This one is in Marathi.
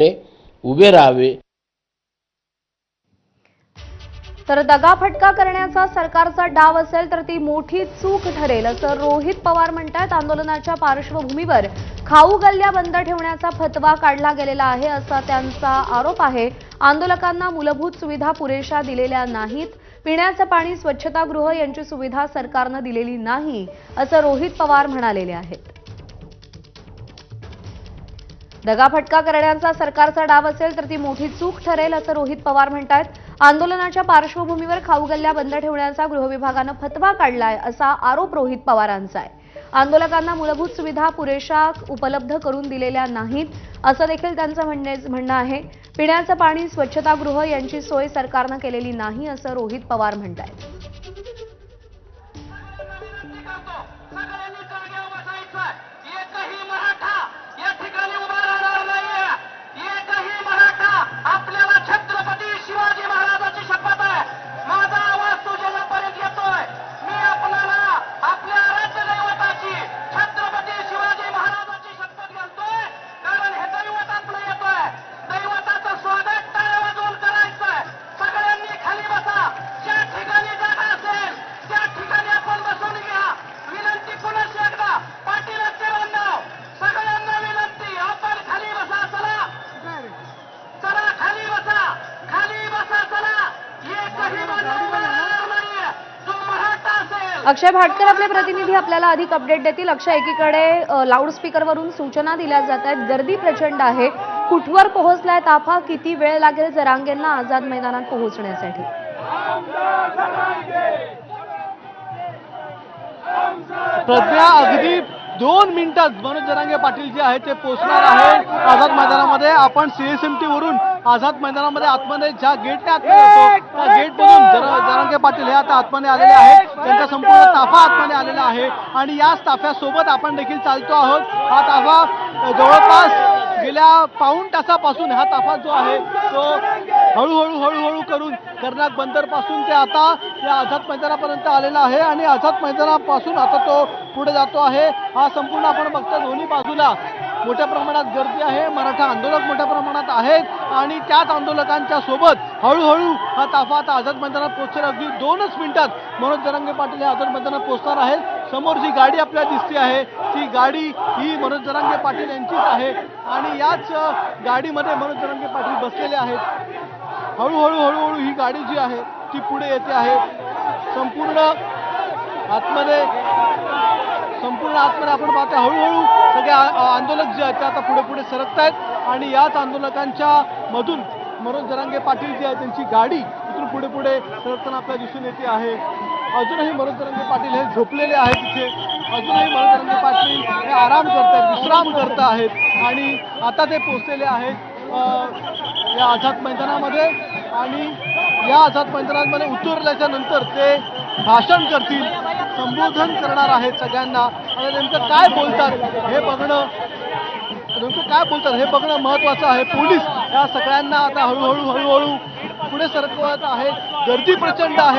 उभे राहावे। तर दगाफटका करण्याचा सरकारचा डाव असेल तर ती मोठी चूक ठरेल असं रोहित पवार म्हणतात। आंदोलनाच्या पार्श्वभूमीवर खाऊ गल्ल्या बंद ठेवण्याचा फतवा काढला गेलेला आहे असा त्यांचा आरोप आहे। आंदोलकांना मूलभूत सुविधा पुरेशा दिलेल्या नाहीत, पिण्याचं पाणी, स्वच्छतागृह यांची सुविधा सरकारने दिलेली नाही असं रोहित पवार म्हणालेले आहेत। दगाफटका करण्याचा सरकारचा डाव असेल तर ती मोठी चूक ठरेल असं रोहित पवार म्हणतात। आंदोलनाच्या पार्श्वभूमीवर खाऊ गल्ल्या बंद ठेवण्याचा गृहविभागाने फतवा काढलाय असा आरोप रोहित पवारांचा आहे। आंदोलकांना मूलभूत सुविधा पुरेशा उपलब्ध करून दिलेल्या नाहीत असं देखील त्यांचं म्हणणं आहे। पिण्याचं पाणी, स्वच्छतागृह यांची सोय सरकारने केलेली नाही असं रोहित पवार म्हणतात। अक्षय भाटकर आपले प्रतिनिधी आपल्याला अधिक अपडेट देतील। अक्षय, एकीकडे लाऊडस्पीकरवरून सूचना दिल्या जात आहेत, गर्दी प्रचंड आहे, कुठवर पोहोचलाय ताफा, किती वेळ लागेल जरांगेंना आझाद मैदानात पोहोचण्यासाठी? प्रज्ञा, अगदी 2 मिनिटात मनोज जरांगे पाटील जे आहे ते पोहोचणार आहे आझाद मैदानामध्ये। आपण सीएसएमटी वरून आझाद मैदानामध्ये आतमध्ये ज्या गेटने आतमध्ये जातो त्या गेटमधून जरांगे पाटील हे आता आतमध्ये आलेले आहेत। त्यांचा संपूर्ण ताफा आतमध्ये आलेला आहे आणि याच ताफ्यासोबत आपण देखील चालतो आहोत। हा ताफा जवळपास गेल्या पाऊण तासापासून हा ताफा जो आहे तो हळूहळू करून कर्नाक बंदरपासून ते आता या आझाद मैदानापर्यंत आलेला आहे आणि आझाद मैदानापासून आता तो पुढे जातो आहे। हा संपूर्ण आपण बघतो दोन्ही बाजूला मोठ्या प्रमाणात गर्दी आहे, मराठा आंदोलक मोठ्या प्रमाणात आहेत आणि त्याच आंदोलकांच्या सोबत हळूहळू हा ताफा आता आझाद मैदानात पोहोचेल। अगदी 2च मिनिटात मनोज जरांगे पाटील हे आझाद मैदानात पोहोचणार आहेत। समोर जी गाडी आपल्याला दिसते आहे ती गाडी ही मनोज जरांगे पाटील यांचीच आहे आणि याच गाडीमध्ये मनोज जरांगे पाटील बसलेले आहेत। हळूहळू ही गाडी जी आहे ती पुढे येते आहे। संपूर्ण आतमध्ये आपण पाहतो हळूहळू सगळे आंदोलक जे आहेत ते आता पुढे सरकत आहेत आणि याच आंदोलकांच्या मधून मनोज जरांगे पाटील जे आहे त्यांची गाडी इथून पुढे सरकताना आपल्याला दिसून येते आहे। अजूनही मनोज जरांगे पाटील हे झोपलेले आहेत तिथे, अजूनही मनोज जरांगे पाटील हे आराम करतात, विश्राम करत आहेत आणि आता ते पोहोचलेले आहेत या आझाद मैदानामध्ये आणि या आझाद मैदानामध्ये उतरल्याच्या नंतर ते भाषण करतील, संबोधन करणार आहेत सगळ्यांना आणि नेमकं काय बोलतात हे बघणं महत्त्वाचं आहे। पोलीस या सगळ्यांना आता हळूहळू पुढे सरकवत आहेत, गर्दी प्रचंड आहे।